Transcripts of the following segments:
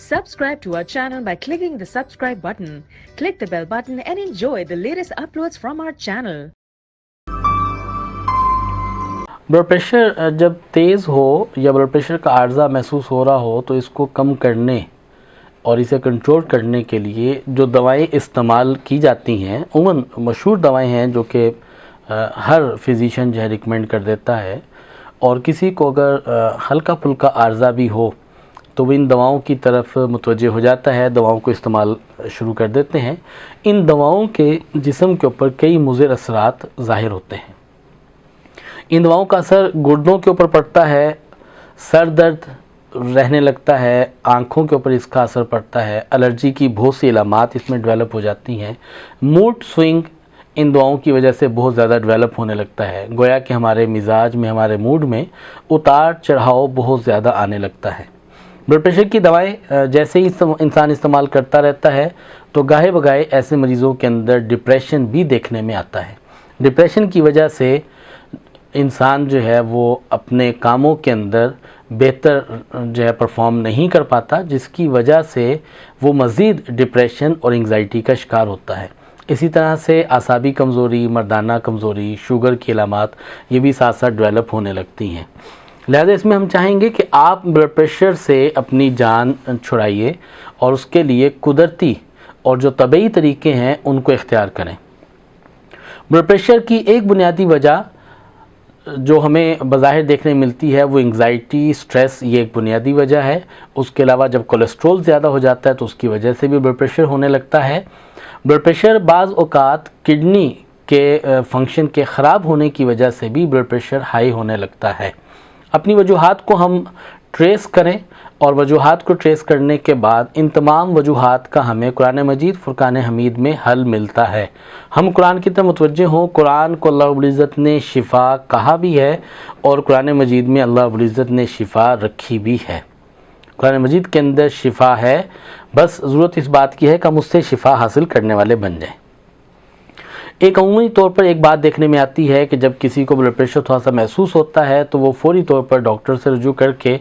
Subscribe to our channel by clicking the subscribe button. Click the bell button and enjoy the latest uploads from our channel. Blood pressure जब तेज़ हो या blood pressure का आर्जा महसूस हो रहा हो तो इसको कम करने और इसे कंट्रोल करने के लिए जो दवाएं इस्तेमाल की जाती हैं, उमूमन मशहूर दवाएं हैं जो कि हर फिजिशियन जो है रिकमेंड कर देता है। और किसी को अगर हल्का फुल्का आर्जा भी हो तो वो इन दवाओं की तरफ मुतवज्जे हो जाता है, दवाओं को इस्तेमाल शुरू कर देते हैं। इन दवाओं के जिस्म के ऊपर कई मुज़र असरात ज़ाहिर होते हैं। इन दवाओं का असर गुर्दों के ऊपर पड़ता है, सर दर्द रहने लगता है, आँखों के ऊपर इसका असर पड़ता है, एलर्जी की बहुत सी अलामात इसमें डेवलप हो जाती हैं। मूड स्विंग इन दवाओं की वजह से बहुत ज़्यादा डेवलप होने लगता है। गोया कि हमारे मिजाज में, हमारे मूड में उतार चढ़ाव बहुत ज़्यादा आने लगता है। ब्लड प्रेशर की दवाएं जैसे ही इंसान इस्तेमाल करता रहता है तो गाहे बगाहे ऐसे मरीज़ों के अंदर डिप्रेशन भी देखने में आता है। डिप्रेशन की वजह से इंसान जो है वो अपने कामों के अंदर बेहतर जो है परफॉर्म नहीं कर पाता, जिसकी वजह से वो मज़ीद डिप्रेशन और एंग्जाइटी का शिकार होता है। इसी तरह से आसाबी कमज़ोरी, मर्दाना कमज़ोरी, शुगर की अलामात ये भी साथ साथ डेवलप होने लगती हैं। लिहाजा इसमें हम चाहेंगे कि आप ब्लड प्रेशर से अपनी जान छुड़ाइए और उसके लिए कुदरती और जो तबीई तरीके हैं उनको इख्तियार करें। ब्लड प्रेशर की एक बुनियादी वजह जो हमें बज़ाहिर देखने मिलती है वो एंग्जाइटी, स्ट्रेस, ये एक बुनियादी वजह है। उसके अलावा जब कोलेस्ट्रॉल ज़्यादा हो जाता है तो उसकी वजह से भी ब्लड प्रेशर होने लगता है। ब्लड प्रेशर बाज़ औक़ात किडनी के फंक्शन के ख़राब होने की वजह से भी ब्लड प्रेशर हाई होने लगता है। अपनी वजूहात को हम ट्रेस करें और वजूहात को ट्रेस करने के बाद इन तमाम वजूहात का हमें कुरान मजीद, फुरकान हमीद में हल मिलता है। हम कुरान की तरफ मुतवज्जे हों। कुरान को अल्लाह रब्बुल इज़्ज़त ने शिफा कहा भी है और कुरान मजीद में अल्लाह रब्बुल इज़्ज़त ने शिफा रखी भी है। कुरान मजीद के अंदर शिफा है, बस ज़रूरत इस बात की है कि हम उससे शिफा हासिल करने वाले बन जाएं। एक अमूमी तौर पर एक बात देखने में आती है कि जब किसी को ब्लड प्रेशर थोड़ा सा महसूस होता है तो वो फौरी तौर पर डॉक्टर से रुजू करके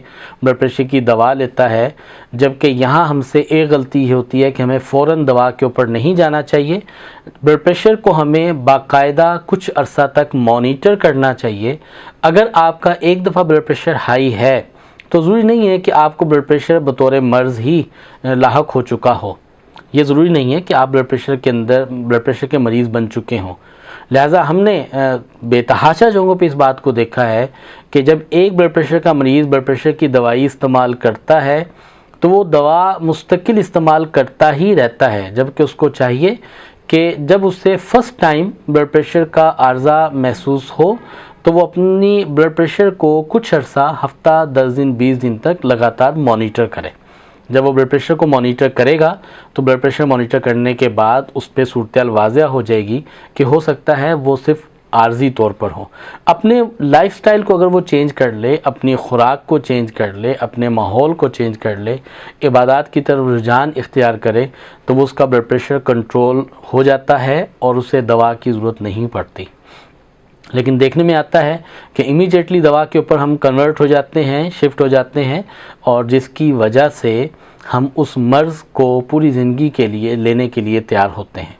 ब्लड प्रेशर की दवा लेता है, जबकि यहाँ हमसे एक गलती ये होती है कि हमें फ़ौरन दवा के ऊपर नहीं जाना चाहिए। ब्लड प्रेशर को हमें बाकायदा कुछ अरसा तक मॉनिटर करना चाहिए। अगर आपका एक दफ़ा ब्लड प्रेशर हाई है तो ज़रूरी नहीं है कि आपको ब्लड प्रेशर बतौर मर्ज़ ही लाहक हो चुका हो। ये ज़रूरी नहीं है कि आप ब्लड प्रेशर के मरीज़ बन चुके हों। लिहाजा हमने बेतहाशा जगहों पे इस बात को देखा है कि जब एक ब्लड प्रेशर का मरीज़ ब्लड प्रेशर की दवाई इस्तेमाल करता है तो वो दवा मुस्तकिल इस्तेमाल करता ही रहता है, जबकि उसको चाहिए कि जब उससे फ़र्स्ट टाइम ब्लड प्रेशर का आर्जा महसूस हो तो वो अपनी ब्लड प्रेशर को कुछ अर्सा, हफ्ता, 10 दिन, 20 दिन तक लगातार मॉनिटर करे। जब वो ब्लड प्रेशर को मॉनिटर करेगा तो ब्लड प्रेशर मॉनिटर करने के बाद उस पर सूरत वाज़ेह हो जाएगी कि हो सकता है वो सिर्फ आर्जी तौर पर हो। अपने लाइफस्टाइल को अगर वो चेंज कर ले, अपनी खुराक को चेंज कर ले, अपने माहौल को चेंज कर ले, इबादत की तरफ रुझान इख्तियार करे तो वो उसका ब्लड प्रेशर कंट्रोल हो जाता है और उसे दवा की ज़रूरत नहीं पड़ती। लेकिन देखने में आता है कि इमीडिएटली दवा के ऊपर हम कन्वर्ट हो जाते हैं, शिफ्ट हो जाते हैं, और जिसकी वजह से हम उस मर्ज़ को पूरी ज़िंदगी के लिए लेने के लिए तैयार होते हैं।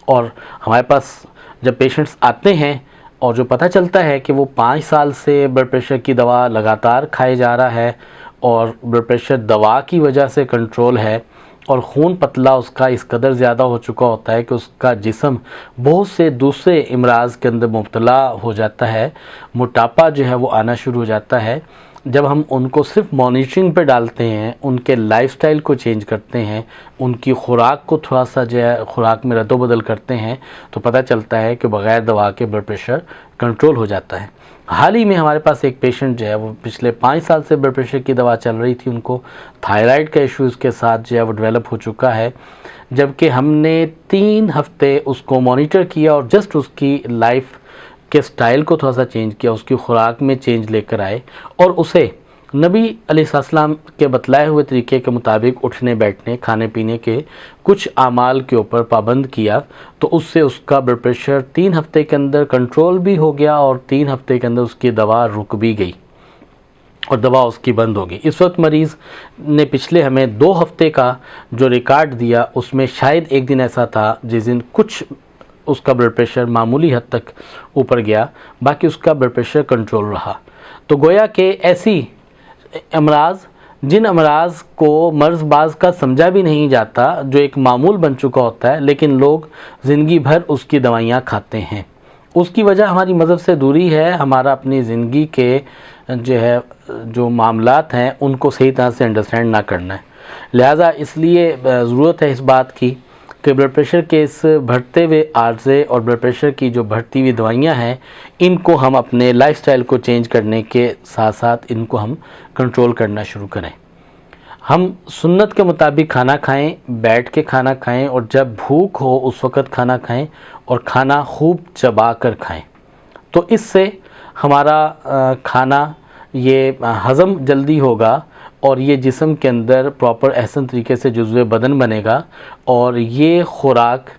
और हमारे पास जब पेशेंट्स आते हैं और जो पता चलता है कि वो 5 साल से ब्लड प्रेशर की दवा लगातार खाए जा रहा है और ब्लड प्रेशर दवा की वजह से कंट्रोल है और खून पतला उसका इस कदर ज़्यादा हो चुका होता है कि उसका जिस्म बहुत से दूसरे इमराज़ के अंदर मुब्तला हो जाता है, मोटापा जो है वो आना शुरू हो जाता है। जब हम उनको सिर्फ मॉनिटरिंग पे डालते हैं, उनके लाइफस्टाइल को चेंज करते हैं, उनकी खुराक को थोड़ा सा जो है खुराक में रद्दोबदल करते हैं तो पता चलता है कि बग़ैर दवा के ब्लड प्रेशर कंट्रोल हो जाता है। हाल ही में हमारे पास एक पेशेंट जो है वो पिछले 5 साल से ब्लड प्रेशर की दवा चल रही थी, उनको थायराइड का इशू इसके साथ जो है वो डेवलप हो चुका है, जबकि हमने 3 हफ्ते उसको मॉनिटर किया और जस्ट उसकी लाइफ के स्टाइल को थोड़ा सा चेंज किया, उसकी खुराक में चेंज लेकर आए और उसे नबी अलैहिस्सलाम के बतलाए हुए तरीके के मुताबिक उठने बैठने, खाने पीने के कुछ आमाल के ऊपर पाबंद किया तो उससे उसका ब्लड प्रेशर 3 हफ्ते के अंदर कंट्रोल भी हो गया और 3 हफ्ते के अंदर उसकी दवा रुक भी गई। اور دوا اس کی بند ہوگی۔ اس وقت مریض نے پچھلے ہمیں 2 ہفتے کا جو ریکارڈ دیا اس میں شاید ایک دن ایسا تھا جس دن کچھ اس کا بلڈ پریشر معمولی حد تک اوپر گیا، باقی اس کا بلڈ پریشر کنٹرول رہا۔ تو گویا کہ ایسی امراض، جن امراض کو مرض باز کا سمجھا بھی نہیں جاتا، جو ایک معمول بن چکا ہوتا ہے، لیکن لوگ زندگی بھر اس کی دوائیاں کھاتے ہیں، اس کی وجہ ہماری مذہب سے دوری ہے، ہمارا اپنی زندگی کے جو معاملات ہیں ان کو صحیح طرح سے انڈرسٹینڈ نہ کرنا ہے۔ لہٰذا اس لیے ضرورت ہے اس بات کی کہ بلڈ پریشر کے اس بڑھتے ہوئے عارضے اور بلڈ پریشر کی جو بڑھتی ہوئی دوائیاں ہیں، ان کو ہم اپنے لائف سٹائل کو چینج کرنے کے ساتھ ساتھ ان کو ہم کنٹرول کرنا شروع کریں۔ ہم سنت کے مطابق کھانا کھائیں، بیٹھ کے کھانا کھائیں، اور جب بھوک ہو اس وقت کھانا کھائیں، اور کھانا خوب چبا کر کھائیں۔ تو اس سے ہمارا کھانا یہ ہضم جلدی ہوگا، اور یہ جسم کے اندر پراپر احسن طریقے سے جزو بدن بنے گا، اور یہ خوراک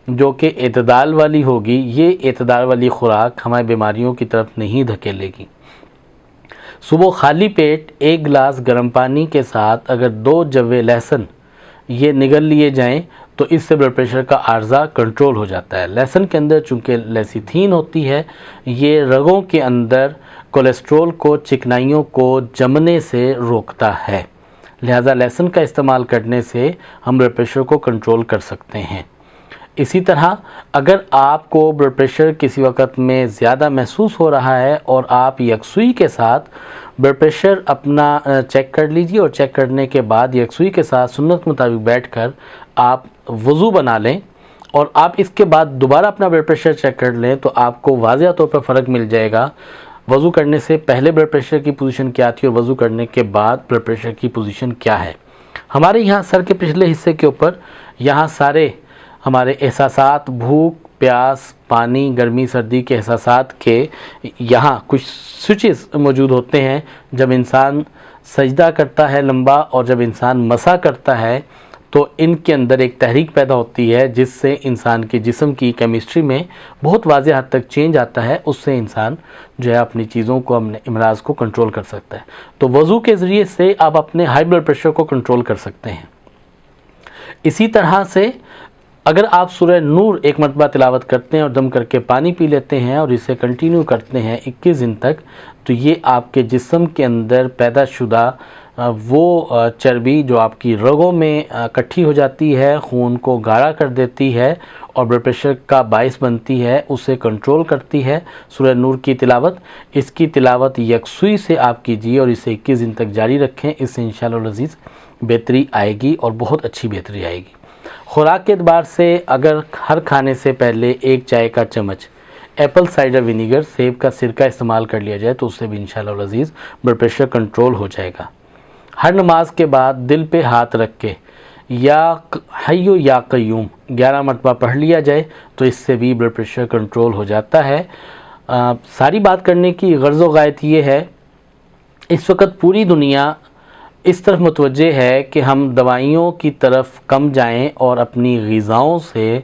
جو کہ اعتدال والی ہوگی، یہ اعتدال والی خوراک ہماری بیماریوں کی طرف نہیں دھکیلے گی۔ صبح خالی پیٹ 1 گلاس گرم پانی کے ساتھ اگر 2 جوے لہسن یہ نگل لیے جائیں تو اس سے بلڈ پریشر کا عارضہ کنٹرول ہو جاتا ہے۔ لہسن کے اندر چونکہ لیسیتھین ہوتی ہے، یہ رگوں کے اندر کولیسٹرول کو، چکنائیوں کو جمنے سے روکتا ہے، لہذا لہسن کا استعمال کرنے سے ہم بلڈ پریشر کو کنٹرول کر سکتے ہیں۔ اسی طرح اگر آپ کو بلڈ پریشر کسی وقت میں زیادہ محسوس ہو رہا ہے اور آپ یکسوئی کے ساتھ بلڈ پریشر اپنا چیک کر لیجئے، اور چیک کرنے کے بعد یکسوئی کے ساتھ سنت مطابق بیٹھ کر آپ وضو بنا لیں، اور آپ اس کے بعد دوبارہ اپنا بلڈ پریشر چیک کر لیں، تو آپ کو واضح طور پر فرق مل جائے گا وضو کرنے سے پہلے بلڈ پریشر کی پوزیشن کیا تھی اور وضو کرنے کے بعد بلڈ پریشر کی پوزیشن کیا ہے۔ ہمارے یہاں سر کے پچھلے حصے کے اوپر یہاں سارے ہمارے احساسات، بھوک، پیاس، پانی، گرمی، سردی کے احساسات کے یہاں کچھ سوئچز موجود ہوتے ہیں۔ جب انسان سجدہ کرتا ہے لمبا، اور جب انسان مسح کرتا ہے، تو ان کے اندر ایک تحریک پیدا ہوتی ہے جس سے انسان کے جسم کی کیمسٹری میں بہت واضح حد تک چینج آتا ہے، اس سے انسان جو ہے اپنی چیزوں کو، اپنے امراض کو کنٹرول کر سکتا ہے۔ تو وضو کے ذریعے سے آپ اپنے ہائی بلڈ پریشر کو کنٹرول کر سکتے ہیں۔ اسی طرح سے اگر آپ سورہ نور 1 مرتبہ تلاوت کرتے ہیں اور دم کر کے پانی پی لیتے ہیں اور اسے کنٹینیو کرتے ہیں 21 دن تک، تو یہ آپ کے جسم کے اندر پیدا شدہ وہ چربی جو آپ کی رگوں میں اکٹھی ہو جاتی ہے، خون کو گاڑھا کر دیتی ہے اور بلڈ پریشر کا باعث بنتی ہے، اسے کنٹرول کرتی ہے۔ سورہ نور کی تلاوت، اس کی تلاوت یکسوئی سے آپ کیجیے اور اسے 21 دن تک جاری رکھیں، اس سے انشاءاللہ العزیز بہتری آئے گی، اور بہت اچھی بہتری آئے گی۔ خوراک کے اعتبار سے اگر ہر کھانے سے پہلے 1 چائے کا چمچ ایپل سائڈر ونیگر، سیب کا سرکہ استعمال کر لیا جائے تو اس سے بھی انشاءاللہ العزیز بلڈ پریشر کنٹرول ہو جائے گا۔ ہر نماز کے بعد دل پہ ہاتھ رکھ کے یا حی یا قیوم 11 مرتبہ پڑھ لیا جائے تو اس سے بھی بلڈ پریشر کنٹرول ہو جاتا ہے۔ ساری بات کرنے کی غرض و غایت یہ ہے، اس وقت پوری دنیا اس طرف متوجہ ہے کہ ہم دوائیوں کی طرف کم جائیں اور اپنی غذاؤں سے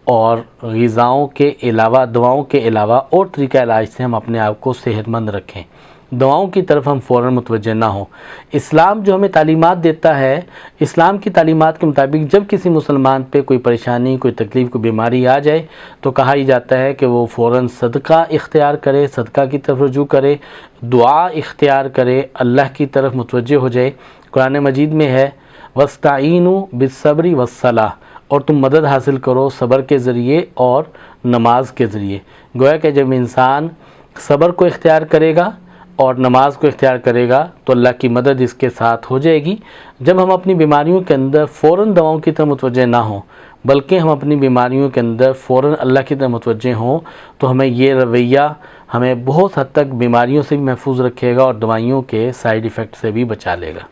اور غذاؤں کے علاوہ، دواؤں کے علاوہ اور طریقہ علاج سے ہم اپنے آپ کو صحت مند رکھیں، دواؤں کی طرف ہم فوراً متوجہ نہ ہوں۔ اسلام جو ہمیں تعلیمات دیتا ہے، اسلام کی تعلیمات کے مطابق جب کسی مسلمان پہ کوئی پریشانی، کوئی تکلیف، کوئی بیماری آ جائے تو کہا ہی جاتا ہے کہ وہ فوراً صدقہ اختیار کرے، صدقہ کی طرف رجوع کرے، دعا اختیار کرے، اللہ کی طرف متوجہ ہو جائے۔ قرآن مجید میں ہے وَاسْتَعِینُوا بِالصَّبْرِ وَالصَّلَاةِ، اور تم مدد حاصل کرو صبر کے ذریعے اور نماز کے ذریعے۔ گویا کہ جب انسان صبر کو اختیار کرے گا اور نماز کو اختیار کرے گا تو اللہ کی مدد اس کے ساتھ ہو جائے گی۔ جب ہم اپنی بیماریوں کے اندر فوراً دواؤں کی طرف متوجہ نہ ہوں، بلکہ ہم اپنی بیماریوں کے اندر فوراً اللہ کی طرف متوجہ ہوں، تو ہمیں یہ رویہ ہمیں بہت حد تک بیماریوں سے بھی محفوظ رکھے گا اور دوائیوں کے سائیڈ ایفیکٹ سے بھی بچا لے گا۔